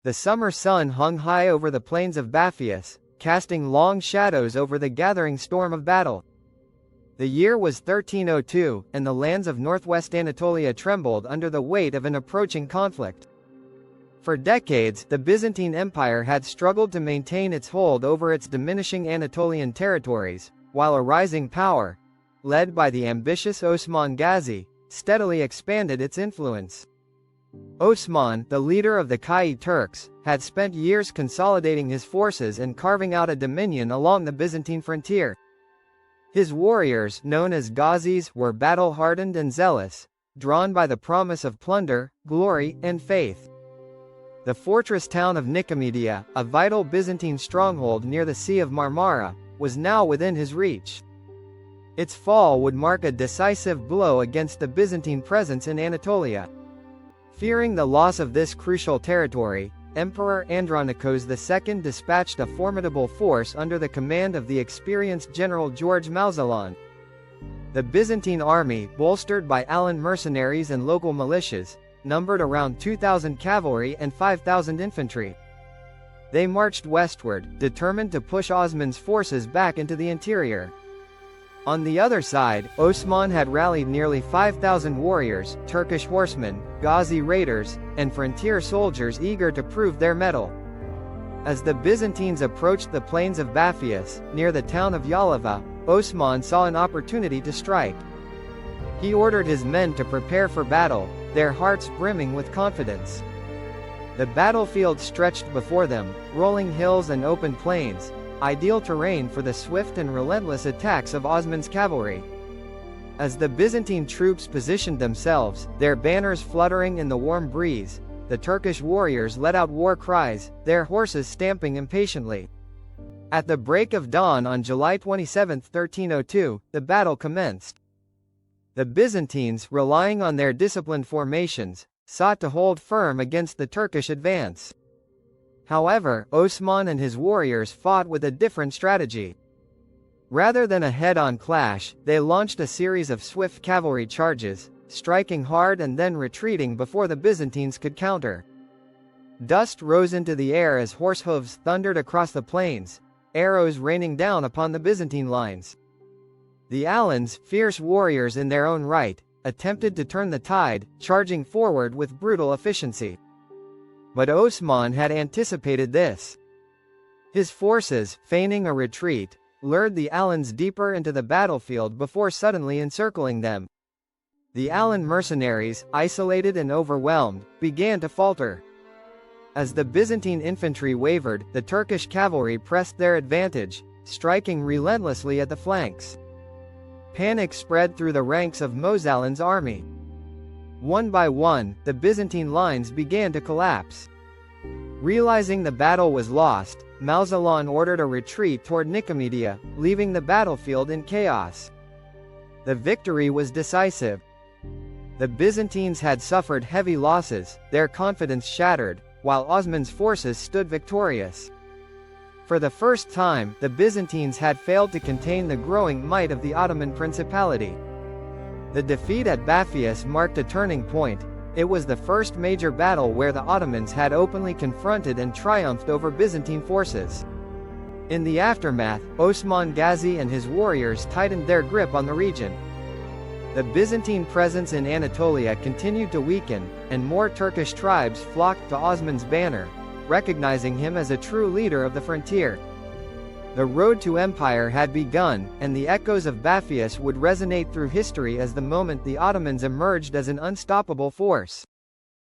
The summer sun hung high over the plains of Bapheus, casting long shadows over the gathering storm of battle. The year was 1302, and the lands of northwest Anatolia trembled under the weight of an approaching conflict. For decades, the Byzantine Empire had struggled to maintain its hold over its diminishing Anatolian territories, while a rising power, led by the ambitious Osman Gazi, steadily expanded its influence. Osman, the leader of the Kai Turks, had spent years consolidating his forces and carving out a dominion along the Byzantine frontier. His warriors, known as Ghazis, were battle-hardened and zealous, drawn by the promise of plunder, glory, and faith. The fortress town of Nicomedia, a vital Byzantine stronghold near the Sea of Marmara, was now within his reach. Its fall would mark a decisive blow against the Byzantine presence in Anatolia. Fearing the loss of this crucial territory, Emperor Andronikos II dispatched a formidable force under the command of the experienced General George Mouzalon. The Byzantine army, bolstered by Alan mercenaries and local militias, numbered around 2,000 cavalry and 5,000 infantry. They marched westward, determined to push Osman's forces back into the interior. On the other side, Osman had rallied nearly 5,000 warriors, Turkish horsemen, Ghazi raiders, and frontier soldiers eager to prove their mettle. As the Byzantines approached the plains of Bapheus, near the town of Yalova, Osman saw an opportunity to strike. He ordered his men to prepare for battle, their hearts brimming with confidence. The battlefield stretched before them, rolling hills and open plains, ideal terrain for the swift and relentless attacks of Osman's cavalry. As the Byzantine troops positioned themselves, their banners fluttering in the warm breeze, the Turkish warriors let out war cries, their horses stamping impatiently. At the break of dawn on July 27, 1302, the battle commenced. The Byzantines, relying on their disciplined formations, sought to hold firm against the Turkish advance. However, Osman and his warriors fought with a different strategy. Rather than a head-on clash, they launched a series of swift cavalry charges, striking hard and then retreating before the Byzantines could counter. Dust rose into the air as horse hooves thundered across the plains, arrows raining down upon the Byzantine lines. The Alans, fierce warriors in their own right, attempted to turn the tide, charging forward with brutal efficiency. But Osman had anticipated this. His forces, feigning a retreat, lured the Alans deeper into the battlefield before suddenly encircling them. The Alan mercenaries, isolated and overwhelmed, began to falter. As the Byzantine infantry wavered, the Turkish cavalry pressed their advantage, striking relentlessly at the flanks. Panic spread through the ranks of Mouzalon's army. One by one, the Byzantine lines began to collapse. Realizing the battle was lost, Mouzalon ordered a retreat toward Nicomedia, leaving the battlefield in chaos. The victory was decisive. The Byzantines had suffered heavy losses, their confidence shattered, while Osman's forces stood victorious. For the first time, the Byzantines had failed to contain the growing might of the Ottoman principality. The defeat at Bapheus marked a turning point. It was the first major battle where the Ottomans had openly confronted and triumphed over Byzantine forces. In the aftermath, Osman Gazi and his warriors tightened their grip on the region. The Byzantine presence in Anatolia continued to weaken, and more Turkish tribes flocked to Osman's banner, recognizing him as a true leader of the frontier. The road to empire had begun, and the echoes of Bapheus would resonate through history as the moment the Ottomans emerged as an unstoppable force.